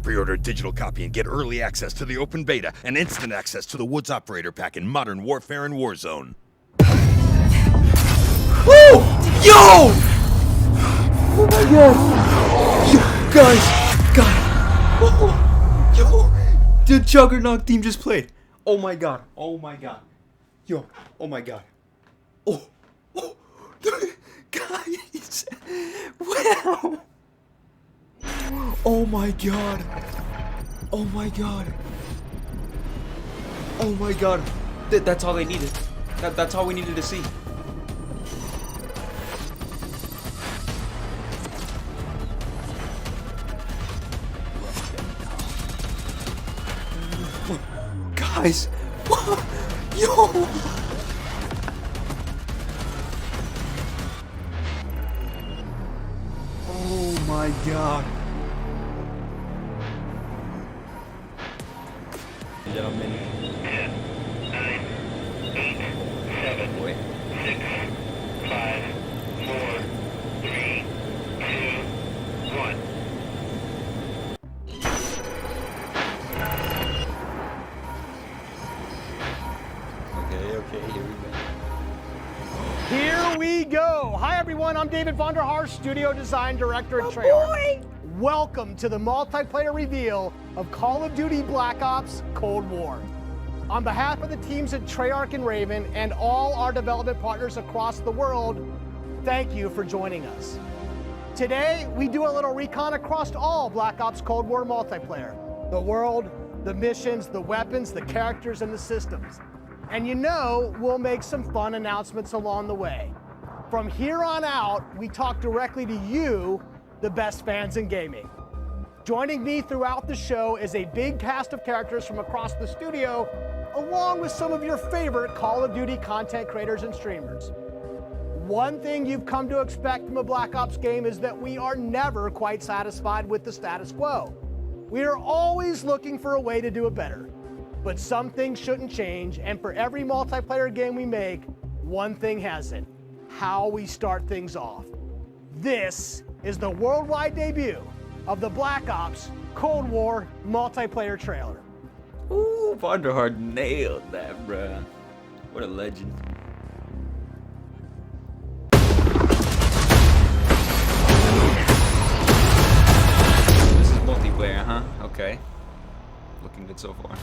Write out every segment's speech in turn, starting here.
Pre-order a digital copy and get early access to the open beta and instant access to the Woods Operator Pack in Modern Warfare and Warzone. Woo! Yo! Oh my god! Yo, guys! Oh, yo! The Juggernaut theme just played. Oh my god! Oh my god! Yo! Oh my god! Oh! Guys! Wow! Oh my god! Oh my god! Oh my god! That's all they needed. That's all we needed to see. Guys! Yo! Oh my god! Gentlemen. 10, 9, 8, 7, 6, 5, 4, 3, 2, 1. Okay, here we go. Here we go. Hi everyone, I'm David Vonderhaar, Studio Design Director at Treyarch. Welcome to the multiplayer reveal of Call of Duty Black Ops Cold War. On behalf of the teams at Treyarch and Raven and all our development partners across the world, thank you for joining us. Today, we do a little recon across all Black Ops Cold War multiplayer. The world, the missions, the weapons, the characters, and the systems. And you know, we'll make some fun announcements along the way. From here on out, we talk directly to you, the best fans in gaming. Joining me throughout the show is a big cast of characters from across the studio, along with some of your favorite Call of Duty content creators and streamers. One thing you've come to expect from a Black Ops game is that we are never quite satisfied with the status quo. We are always looking for a way to do it better. But some things shouldn't change, and for every multiplayer game we make, one thing hasn't: how we start things off. This is the worldwide debut of the Black Ops Cold War multiplayer trailer. Ooh, Vonderhaar nailed that, bruh. What a legend. This is multiplayer, huh? Okay. Looking good so far.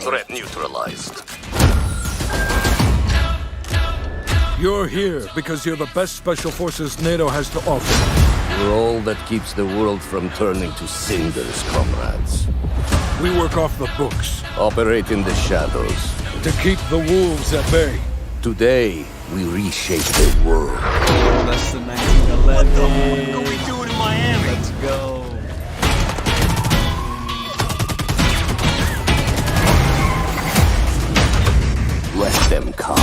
Threat neutralized. You're here because you're the best special forces NATO has to offer. We're all that keeps the world from turning to cinders, comrades. We work off the books Operate in the shadows. to keep the wolves at bay. Today, we reshape the world. Less than 1911. What the fuck are we doing in Miami? Let's go. Let them come.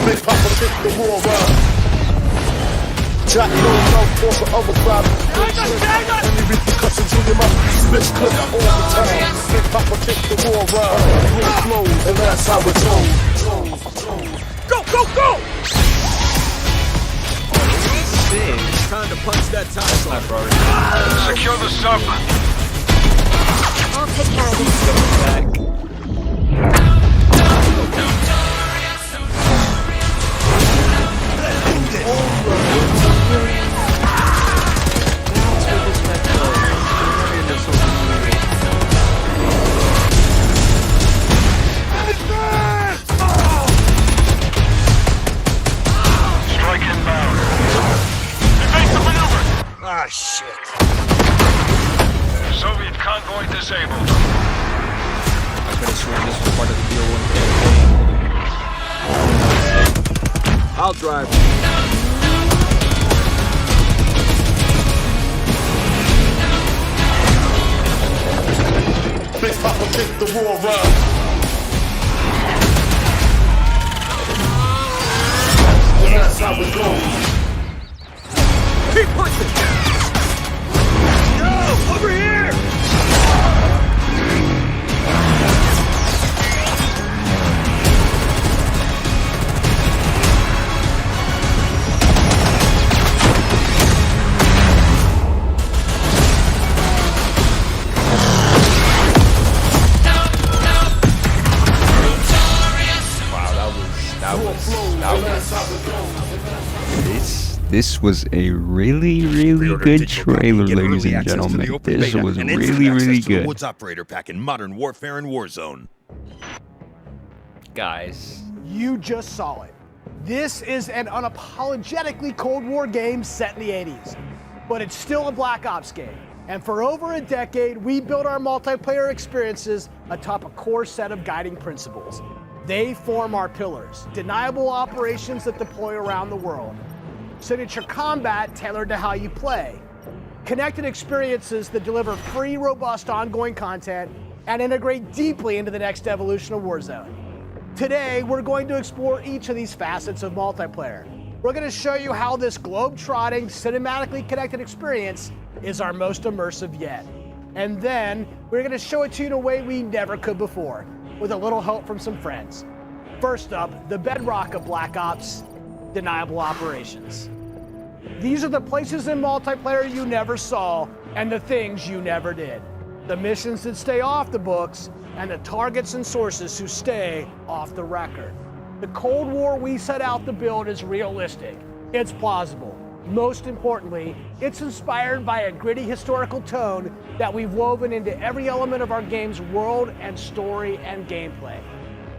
Big Papa hit the war round. Jack no force or overdrive. Any repercussions in your mouth. Split clip all the time. Big Papa hit the war round. Real flow, and that's how it's on. Go, go, go! It's time to punch that time slot, bro. Secure the sub. I'll take care of this. Back. Strike inbound. Evasive maneuver. Ah, shit. Soviet convoy disabled. I could have sworn this was part of the deal one campaign. I'll drive. Big Papa hit the war round. And that's how it goes. Keep pushing! No! Over here! This was a really, really Pre-order good digital copy, trailer, get ladies early and access to the gentlemen. open This beta, was and really, instant access really to the good. Woods Operator Pack in Modern Warfare and Warzone. Guys, You just saw it. This is an unapologetically Cold War game set in the 80s, but it's still a Black Ops game. And for over a decade, we built our multiplayer experiences atop a core set of guiding principles. They form our pillars: deniable operations that deploy around the world, signature combat tailored to how you play, connected experiences that deliver free, robust, ongoing content, and integrate deeply into the next evolution of Warzone. Today, we're going to explore each of these facets of multiplayer. We're going to show you how this globe-trotting, cinematically connected experience is our most immersive yet. And then, we're going to show it to you in a way we never could before, with a little help from some friends. First up, the bedrock of Black Ops, deniable operations. These are the places in multiplayer you never saw and the things you never did. The missions that stay off the books and the targets and sources who stay off the record. The Cold War we set out to build is realistic. It's plausible. Most importantly, it's inspired by a gritty historical tone that we've woven into every element of our game's world and story and gameplay.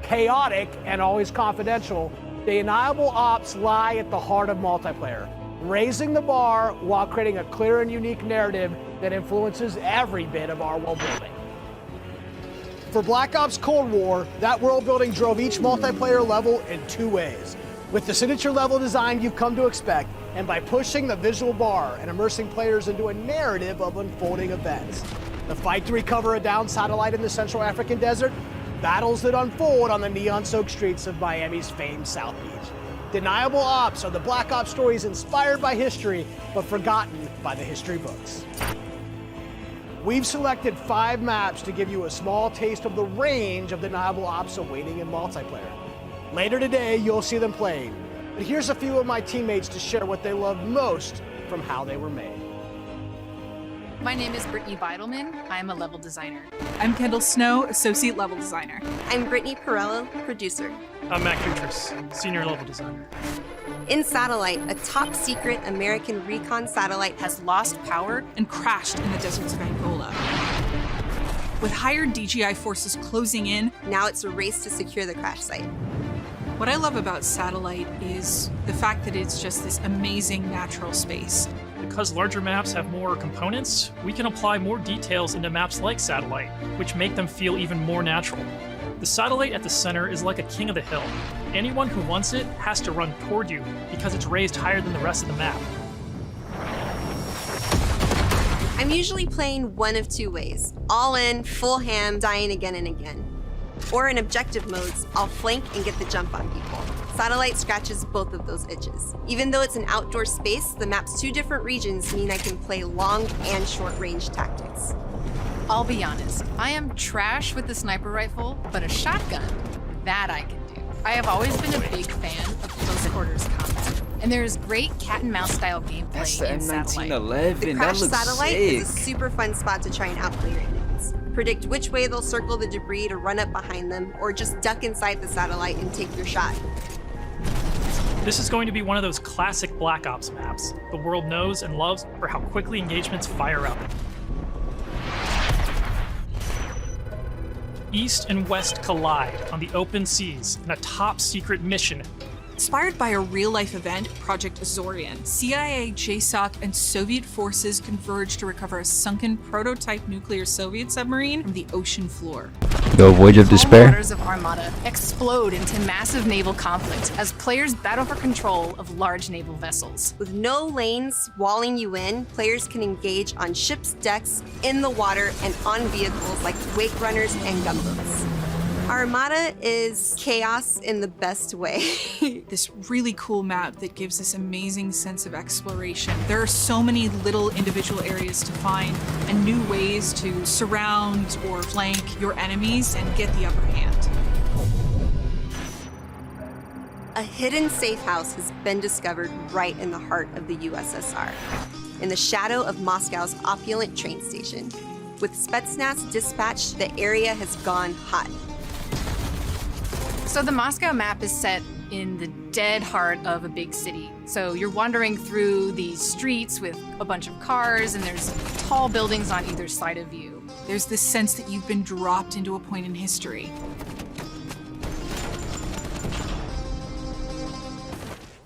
Chaotic and always confidential, the deniable ops lie at the heart of multiplayer, raising the bar while creating a clear and unique narrative that influences every bit of our world building. For Black Ops Cold War, that world building drove each multiplayer level in two ways: with the signature level design you've come to expect, and by pushing the visual bar and immersing players into a narrative of unfolding events. The fight to recover a downed satellite in the Central African desert, battles that unfold on the neon-soaked streets of Miami's famed South Beach. Deniable Ops are the Black Ops stories inspired by history, but forgotten by the history books. We've selected 5 maps to give you a small taste of the range of deniable ops awaiting in multiplayer. Later today, you'll see them played, but here's a few of my teammates to share what they love most from how they were made. My name is Brittany Beidelman. I'm a level designer. I'm Kendall Snow, associate level designer. I'm Brittany Perello, producer. I'm Matt Kutris, senior level designer. In Satellite, a top secret American recon satellite Has lost power and crashed in the deserts of Angola. With hired DGI forces closing in, now it's a race to secure the crash site. what I love about Satellite is the fact that it's just this amazing natural space. Because larger maps have more components, we can apply more details into maps like Satellite, which make them feel even more natural. The satellite at the center is like a king of the hill. Anyone who wants it has to run toward you because it's raised higher than the rest of the map. I'm usually playing one of 2 ways: all in, full ham, dying again and again. Or in objective modes, I'll flank and get the jump on people. Satellite scratches both of those itches. Even though it's an outdoor space, the map's 2 different regions mean I can play long and short range tactics. I'll be honest, I am trash with the sniper rifle, but a shotgun, that I can do. I have always been a big fan of close quarters combat, and there is great cat and mouse style gameplay That's the in M1911. Satellite. The That crash looks satellite sick. is a super fun spot to try and outplay your enemies. Predict which way they'll circle the debris to run up behind them, or just duck inside the satellite and take your shot. This is going to be one of those classic Black Ops maps the world knows and loves for how quickly engagements fire up. East and West collide on the open seas in a top-secret mission. Inspired by a real-life event, Project Azorian, CIA, JSOC, and Soviet forces converged to recover a sunken prototype nuclear Soviet submarine from the ocean floor. The Voyage of Calm Despair. waters of Armada explode into massive naval conflict as players battle for control of large naval vessels. With no lanes walling you in, players can engage on ships' decks, in the water, and on vehicles like wake runners and gunboats. Armada is chaos in the best way. This really cool map that gives this amazing sense of exploration. There are so many little individual areas to find and new ways to surround or flank your enemies and get the upper hand. A hidden safe house has been discovered right in the heart of the USSR, in the shadow of Moscow's opulent train station. With Spetsnaz dispatched, the area has gone hot. So the Moscow map is set in the dead heart of a big city. So you're wandering through these streets with a bunch of cars, and there's tall buildings on either side of you. There's this sense that you've been dropped into a point in history.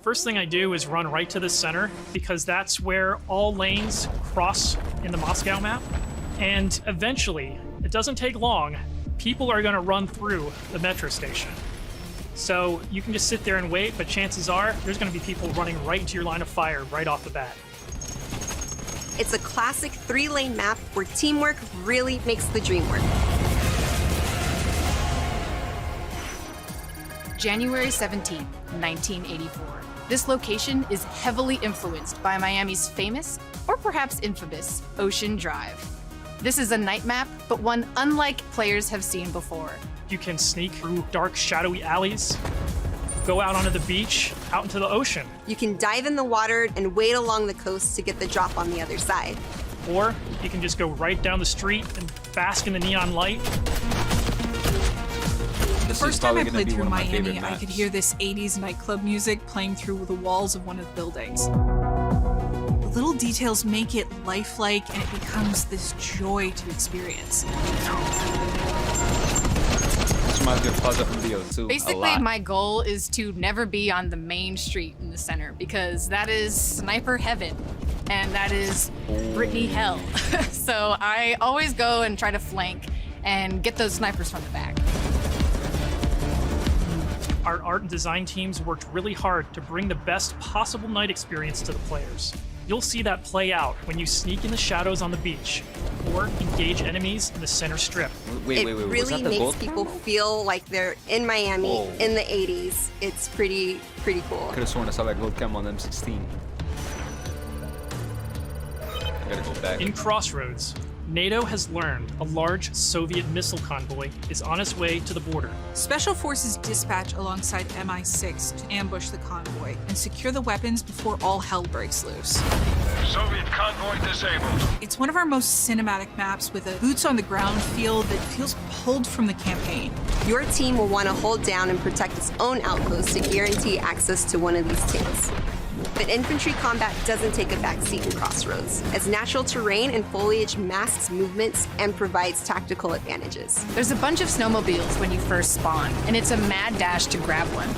First thing I do is run right to the center, because that's where all lanes cross in the Moscow map. And eventually, it doesn't take long, people are gonna run through the metro station. So you can just sit there and wait, but chances are there's gonna be people running right into your line of fire right off the bat. It's a classic 3-lane map where teamwork really makes the dream work. January 17th, 1984. This location is heavily influenced by Miami's famous, or perhaps infamous, Ocean Drive. This is a night map, but one unlike players have seen before. You can sneak through dark, shadowy alleys, go out onto the beach, out into the ocean. You can dive in the water and wade along the coast to get the drop on the other side. Or you can just go right down the street and bask in the neon light. The first time I played through Miami, I could hear this 80s nightclub music playing through the walls of one of the buildings. The little details make it lifelike, and it becomes this joy to experience. Basically, my goal is to never be on the main street in the center, because that is sniper heaven, and that is Britney hell. So I always go and try to flank and get those snipers from the back. Our art and design teams worked really hard to bring the best possible night experience to the players. You'll see that play out when you sneak in the shadows on the beach or engage enemies in the center strip. It really makes people feel like they're in Miami in the 80s. It's pretty cool. Could have sworn I saw that gold cam on M16. I gotta go back. In Crossroads, NATO has learned a large Soviet missile convoy is on its way to the border. Special forces dispatch alongside MI6 to ambush the convoy and secure the weapons before all hell breaks loose. Soviet convoy disabled. It's one of our most cinematic maps with a boots-on-the-ground feel that feels pulled from the campaign. Your team will want to hold down and protect its own outpost to guarantee access to one of these tanks. But infantry combat doesn't take a backseat in Crossroads, as natural terrain and foliage masks movements and provides tactical advantages. There's a bunch of snowmobiles when you first spawn, and it's a mad dash to grab one.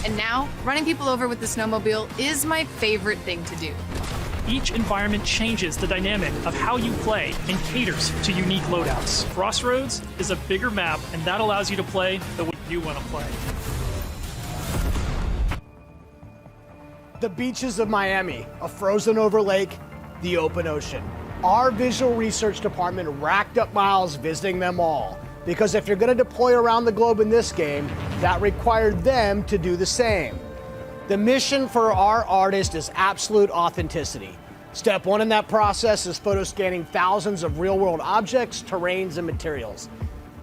And now, running people over with the snowmobile is my favorite thing to do. Each environment changes the dynamic of how you play and caters to unique loadouts. Crossroads is a bigger map, and that allows you to play the way you want to play. The beaches of Miami, a frozen over lake, the open ocean. Our visual research department racked up miles visiting them all, because if you're going to deploy around the globe in this game, that required them to do the same. The mission for our artist is absolute authenticity. Step one in that process is photo scanning thousands of real-world objects, terrains, and materials.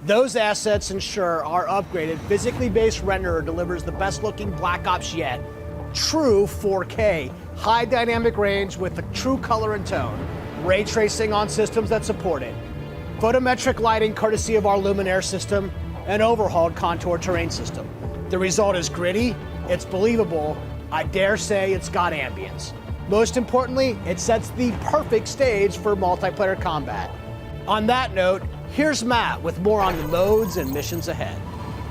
Those assets ensure our upgraded, physically based renderer delivers the best-looking Black Ops yet. True 4K, high dynamic range with a true color and tone, ray tracing on systems that support it, photometric lighting courtesy of our Luminaire system, and overhauled contour terrain system. The result is gritty, it's believable, I dare say it's got ambience. Most importantly, it sets the perfect stage for multiplayer combat. On that note, here's Matt with more on the modes and missions ahead.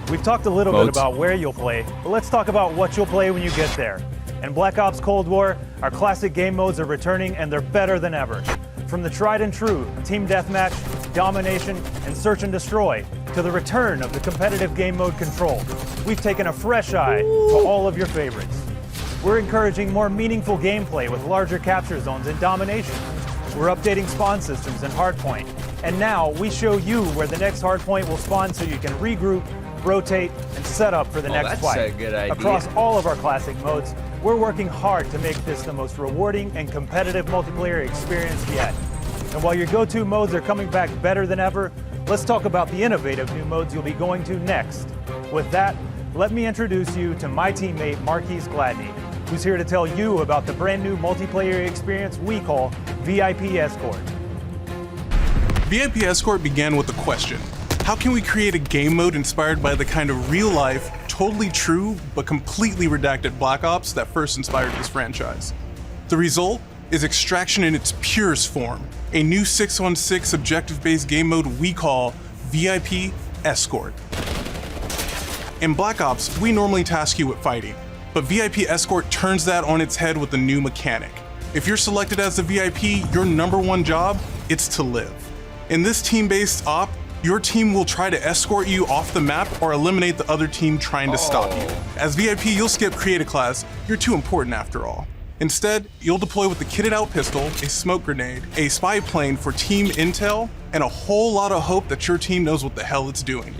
We've talked a little bit about where you'll play, but let's talk about what you'll play when you get there. In Black Ops Cold War, our classic game modes are returning, and they're better than ever. From the tried and true Team Deathmatch, Domination, and Search and Destroy, to the return of the competitive game mode Control, we've taken a fresh eye to all of your favorites. We're encouraging more meaningful gameplay with larger capture zones in Domination. We're updating spawn systems in Hardpoint, And now we show you where the next hardpoint will spawn so you can regroup, rotate, and set up for the next that's fight. a good idea. Across all of our classic modes, we're working hard to make this the most rewarding and competitive multiplayer experience yet. And while your go-to modes are coming back better than ever, let's talk about the innovative new modes you'll be going to next. With that, let me introduce you to my teammate Marquise Gladney, who's here to tell you about the brand new multiplayer experience we call VIP Escort. VIP Escort began with a question. How can we create a game mode inspired by the kind of real-life, totally true, but completely redacted Black Ops that first inspired this franchise? The result is Extraction in its purest form, a new 6-on-6 objective-based game mode we call VIP Escort. In Black Ops, we normally task you with fighting, but VIP Escort turns that on its head with a new mechanic. If you're selected as the VIP, your number one job, it's to live. In this team-based op, your team will try to escort you off the map or eliminate the other team trying to stop you. As VIP, you'll skip Create a Class, you're too important after all. Instead, you'll deploy with a kitted out pistol, a smoke grenade, a spy plane for team intel, and a whole lot of hope that your team knows what the hell it's doing.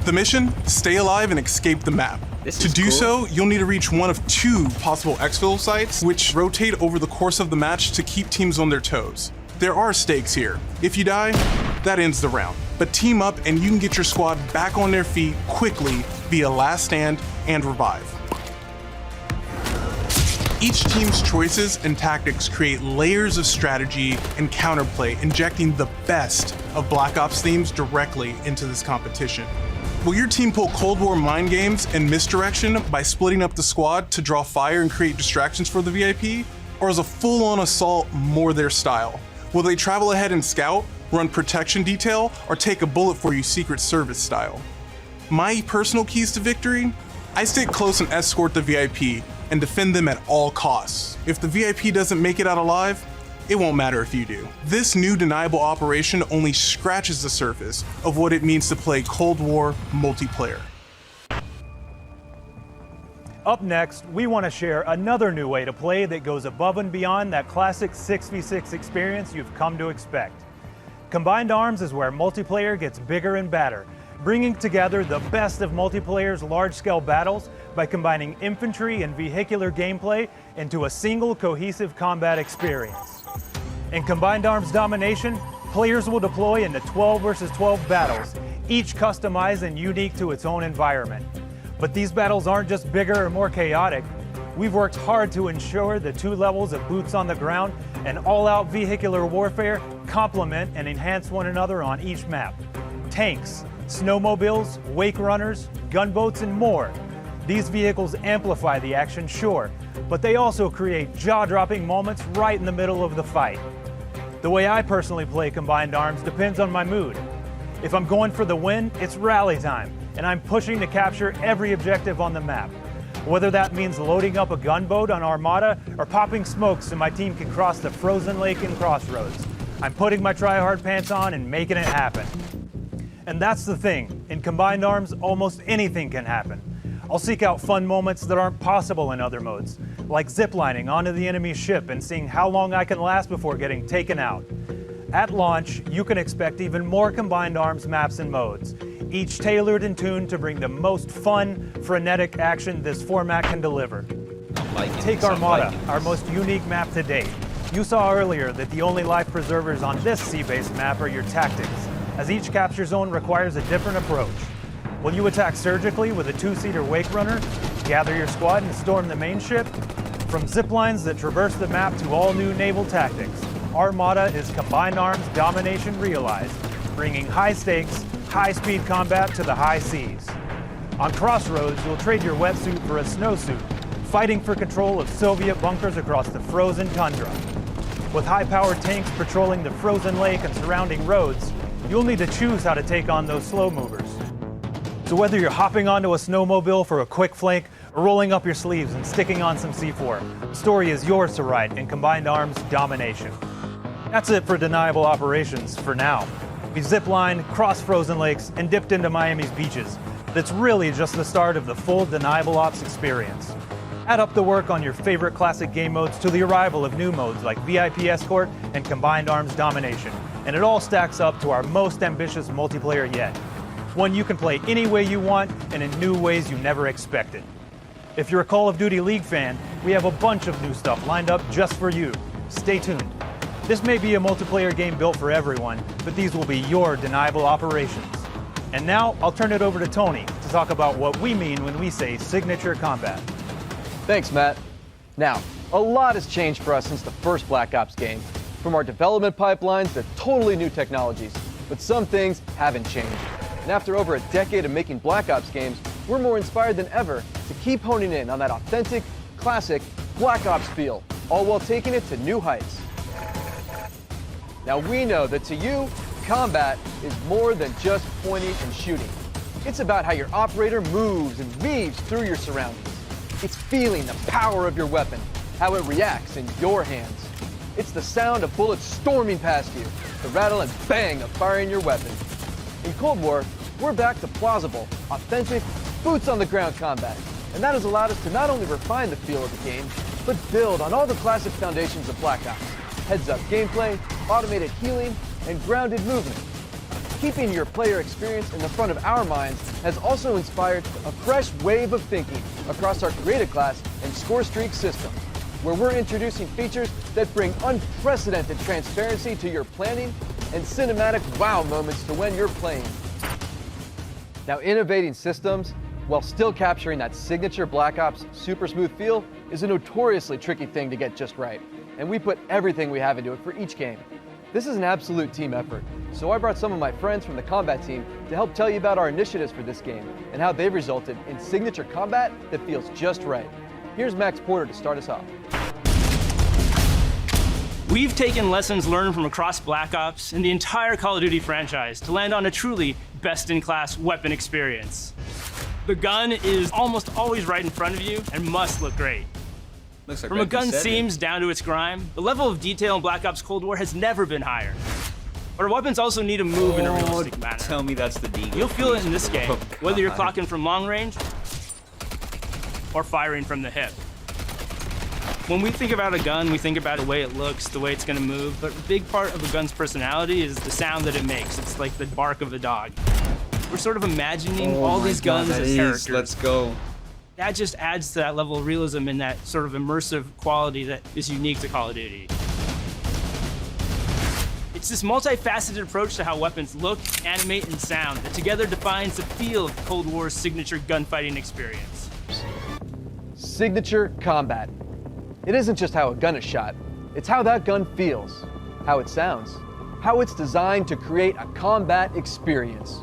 The mission? Stay alive and escape the map. To do so, you'll need to reach one of two possible exfil sites, which rotate over the course of the match to keep teams on their toes. There are stakes here. If you die, that ends the round. But team up and you can get your squad back on their feet quickly via last stand and revive. Each team's choices and tactics create layers of strategy and counterplay, injecting the best of Black Ops themes directly into this competition. Will your team pull Cold War mind games and misdirection by splitting up the squad to draw fire and create distractions for the VIP? Or is a full-on assault more their style? Will they travel ahead and scout, run protection detail, or take a bullet for you Secret Service style? My personal keys to victory? I stick close and escort the VIP and defend them at all costs. If the VIP doesn't make it out alive, it won't matter if you do. This new deniable operation only scratches the surface of what it means to play Cold War multiplayer. Up next, we want to share another new way to play that goes above and beyond that classic 6v6 experience you've come to expect. Combined Arms is where multiplayer gets bigger and badder, bringing together the best of multiplayer's large-scale battles by combining infantry and vehicular gameplay into a single cohesive combat experience. In Combined Arms Domination, players will deploy into 12 versus 12 battles, each customized and unique to its own environment. But these battles aren't just bigger or more chaotic. We've worked hard to ensure the two levels of boots on the ground and all-out vehicular warfare complement and enhance one another on each map. Tanks, snowmobiles, wake runners, gunboats, and more. These vehicles amplify the action, sure, but they also create jaw-dropping moments right in the middle of the fight. The way I personally play Combined Arms depends on my mood. If I'm going for the win, it's rally time, and I'm pushing to capture every objective on the map. Whether that means loading up a gunboat on Armada or popping smokes so my team can cross the frozen lake in Crossroads, I'm putting my try-hard pants on and making it happen. And that's the thing, in Combined Arms, almost anything can happen. I'll seek out fun moments that aren't possible in other modes, like ziplining onto the enemy's ship and seeing how long I can last before getting taken out. At launch, you can expect even more Combined Arms maps and modes, each tailored and tuned to bring the most fun, frenetic action this format can deliver. Take Armada, our most unique map to date. You saw earlier that the only life preservers on this sea-based map are your tactics, as each capture zone requires a different approach. Will you attack surgically with a two-seater wake runner, gather your squad and storm the main ship? From ziplines that traverse the map to all new naval tactics, Armada is Combined Arms Domination realized, bringing high stakes, high-speed combat to the high seas. On Crossroads, you'll trade your wetsuit for a snowsuit, fighting for control of Soviet bunkers across the frozen tundra. With high-powered tanks patrolling the frozen lake and surrounding roads, you'll need to choose how to take on those slow movers. So whether you're hopping onto a snowmobile for a quick flank or rolling up your sleeves and sticking on some C4, the story is yours to write in Combined Arms Domination. That's it for Deniable Operations for now. We've ziplined, crossed frozen lakes, and dipped into Miami's beaches. That's really just the start of the full Deniable Ops experience. Add up the work on your favorite classic game modes to the arrival of new modes like VIP Escort and Combined Arms Domination, and it all stacks up to our most ambitious multiplayer yet. One you can play any way you want and in new ways you never expected. If you're a Call of Duty League fan, we have a bunch of new stuff lined up just for you. Stay tuned. This may be a multiplayer game built for everyone, but these will be your deniable operations. And now, I'll turn it over to Tony to talk about what we mean when we say signature combat. Thanks, Matt. Now, a lot has changed for us since the first Black Ops game. From our development pipelines to totally new technologies, but some things haven't changed. And after over a decade of making Black Ops games, we're more inspired than ever to keep honing in on that authentic, classic Black Ops feel, all while taking it to new heights. Now we know that to you, combat is more than just pointing and shooting. It's about how your operator moves and weaves through your surroundings. It's feeling the power of your weapon, how it reacts in your hands. It's the sound of bullets storming past you, the rattle and bang of firing your weapon. In Cold War, we're back to plausible, authentic, boots-on-the-ground combat, and that has allowed us to not only refine the feel of the game, but build on all the classic foundations of Black Ops. Heads-up gameplay, automated healing, and grounded movement. Keeping your player experience in the front of our minds has also inspired a fresh wave of thinking across our creative class and score streak system, where we're introducing features that bring unprecedented transparency to your planning and cinematic wow moments to when you're playing. Now, innovating systems while still capturing that signature Black Ops super smooth feel is a notoriously tricky thing to get just right, and we put everything we have into it for each game. This is an absolute team effort, so I brought some of my friends from the combat team to help tell you about our initiatives for this game and how they've resulted in signature combat that feels just right. Here's Max Porter to start us off. We've taken lessons learned from across Black Ops and the entire Call of Duty franchise to land on a truly best-in-class weapon experience. The gun is almost always right in front of you and must look great. Looks like From a gun's seams down to its grime, the level of detail in Black Ops Cold War has never been higher. But our weapons also need to move in a realistic manner. Tell me that's the Deagle. You'll feel it in this game, Oh, whether you're God. clocking from long range or firing from the hip. When we think about a gun, we think about the way it looks, the way it's going to move, but a big part of a gun's personality is the sound that it makes. It's like the bark of a dog. We're sort of imagining all these guns as characters. Let's go. That just adds to that level of realism and that sort of immersive quality that is unique to Call of Duty. It's this multifaceted approach to how weapons look, animate, and sound that together defines the feel of Cold War's signature gunfighting experience. Signature combat. It isn't just how a gun is shot, it's how that gun feels, how it sounds, how it's designed to create a combat experience.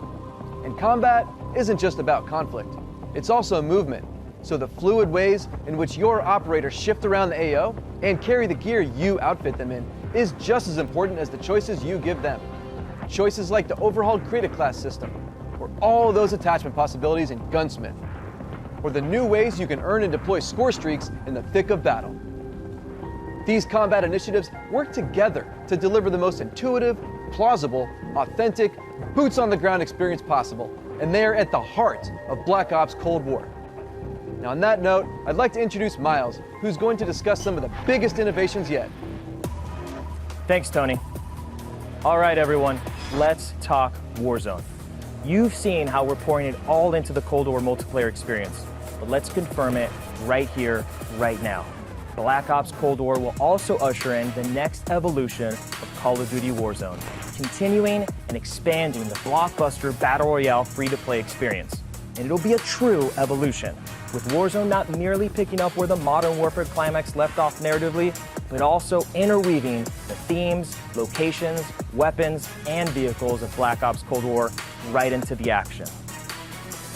And combat isn't just about conflict, it's also movement. So the fluid ways in which your operators shift around the AO and carry the gear you outfit them in is just as important as the choices you give them. Choices like the overhauled creative class system, or all those attachment possibilities in Gunsmith, or the new ways you can earn and deploy score streaks in the thick of battle. These combat initiatives work together to deliver the most intuitive, plausible, authentic, boots-on-the-ground experience possible, and they are at the heart of Black Ops Cold War. Now, on that note, I'd like to introduce Miles, who's going to discuss some of the biggest innovations yet. Thanks, Tony. All right, everyone, let's talk Warzone. You've seen how we're pouring it all into the Cold War multiplayer experience, but let's confirm it right here, right now. Black Ops Cold War will also usher in the next evolution of Call of Duty Warzone, continuing and expanding the blockbuster Battle Royale free-to-play experience. And it'll be a true evolution, with Warzone not merely picking up where the Modern Warfare climax left off narratively, but also interweaving the themes, locations, weapons, and vehicles of Black Ops Cold War right into the action.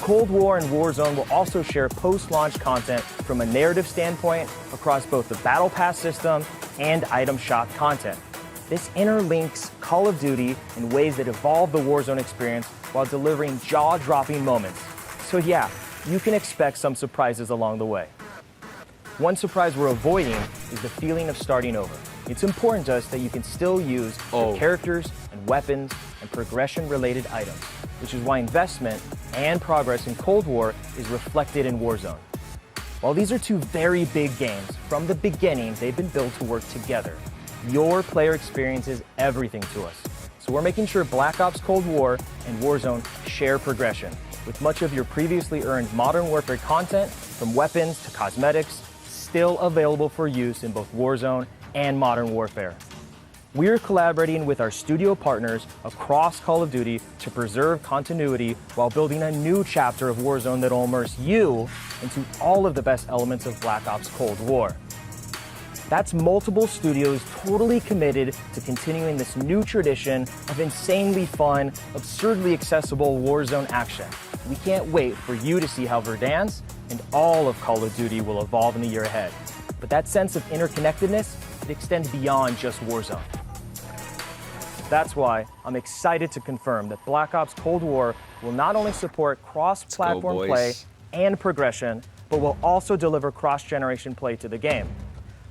Cold War and Warzone will also share post-launch content from a narrative standpoint across both the Battle Pass system and item shop content. This interlinks Call of Duty in ways that evolve the Warzone experience while delivering jaw-dropping moments. So yeah, you can expect some surprises along the way. One surprise we're avoiding is the feeling of starting over. It's important to us that you can still use your characters and weapons and progression-related items, which is why investment and progress in Cold War is reflected in Warzone. While these are two very big games, from the beginning they've been built to work together. Your player experience is everything to us. So we're making sure Black Ops Cold War and Warzone share progression, with much of your previously earned Modern Warfare content, from weapons to cosmetics, still available for use in both Warzone and Modern Warfare. We're collaborating with our studio partners across Call of Duty to preserve continuity while building a new chapter of Warzone that'll immerse you into all of the best elements of Black Ops Cold War. That's multiple studios totally committed to continuing this new tradition of insanely fun, absurdly accessible Warzone action. We can't wait for you to see how Verdansk and all of Call of Duty will evolve in the year ahead. But that sense of interconnectedness, it extends beyond just Warzone. That's why I'm excited to confirm that Black Ops Cold War will not only support cross-platform play and progression, but will also deliver cross-generation play to the game.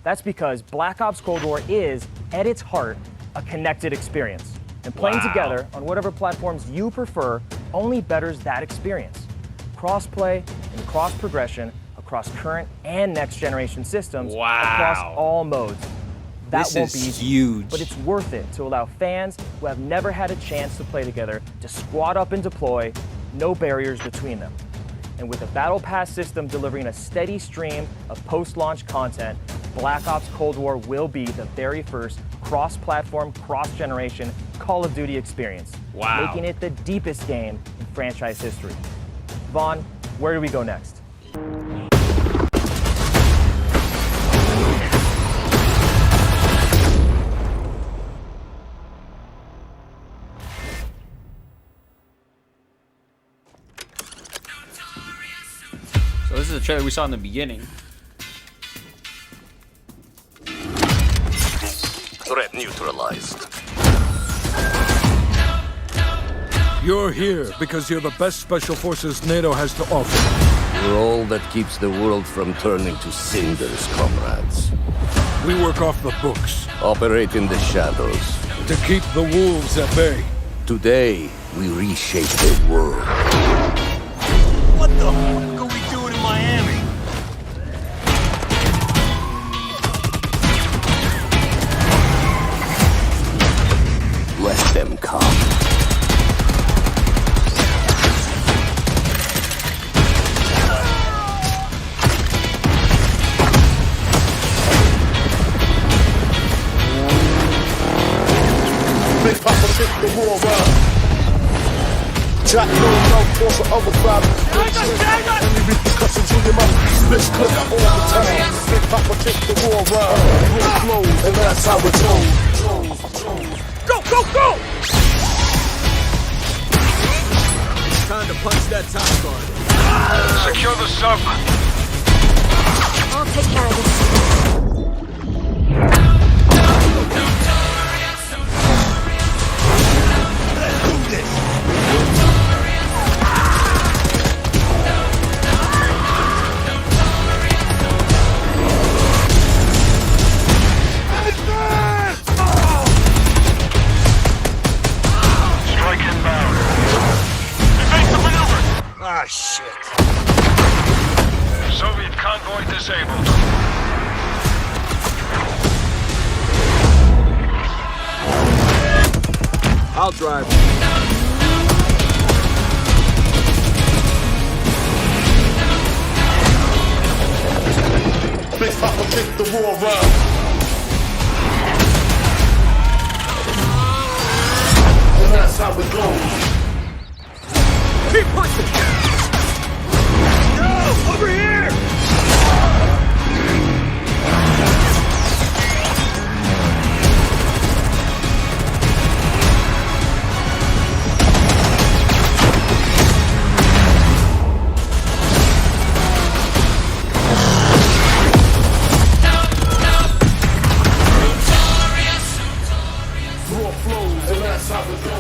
That's because Black Ops Cold War is, at its heart, a connected experience. And playing together on whatever platforms you prefer only betters that experience. Cross-play and cross-progression across current and next-generation systems across all modes. That won't be easy, huge. But it's worth it to allow fans who have never had a chance to play together to squad up and deploy, no barriers between them. And with the Battle Pass system delivering a steady stream of post-launch content, Black Ops Cold War will be the very first cross-platform, cross-generation Call of Duty experience, making it the deepest game in franchise history. Vaughn, where do we go next? So this is the trailer we saw in the beginning. Threat neutralized. You're here because you're the best special forces NATO has to offer. We're all that keeps the world from turning to cinders, comrades. We work off the books. Operate in the shadows. To keep the wolves at bay. Today, we reshape the world. What the fuck are we doing in Miami? Let them come. Big Papa hit the war round. Jack no force or overdrive. Any repercussions in your mouth. Split clip all the time. Big Papa hit the war round. Roll flows, and that's how it goes. Go, go, go! Time to punch that top guard. Secure the sub. I'll take care of this. Ah, shit. Soviet convoy disabled. I'll drive. Big Papa hit the war round. And that's how it goes. Keep pushing! No! Over here!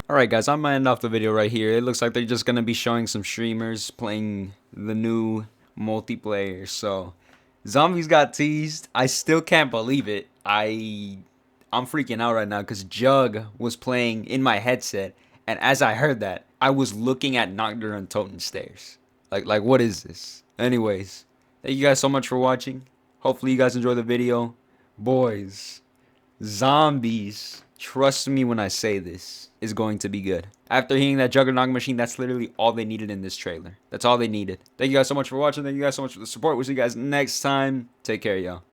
Alright guys, I'm gonna end off the video right here. It looks like they're just gonna be showing some streamers playing the new multiplayer. So Zombies got teased. I still can't believe it. I'm freaking out right now because Jug was playing in my headset, and as I heard that, I was looking at Nocturne and Toten stairs. Like what is this? Anyways, Thank you guys so much for watching. Hopefully you guys enjoy the video. Boys, zombies, trust me when I say this, is going to be good. After hearing that Juggernaut machine, that's literally all they needed in this trailer. That's all they needed. Thank you guys so much for watching. Thank you guys so much for the support. We'll see you guys next time. Take care, y'all.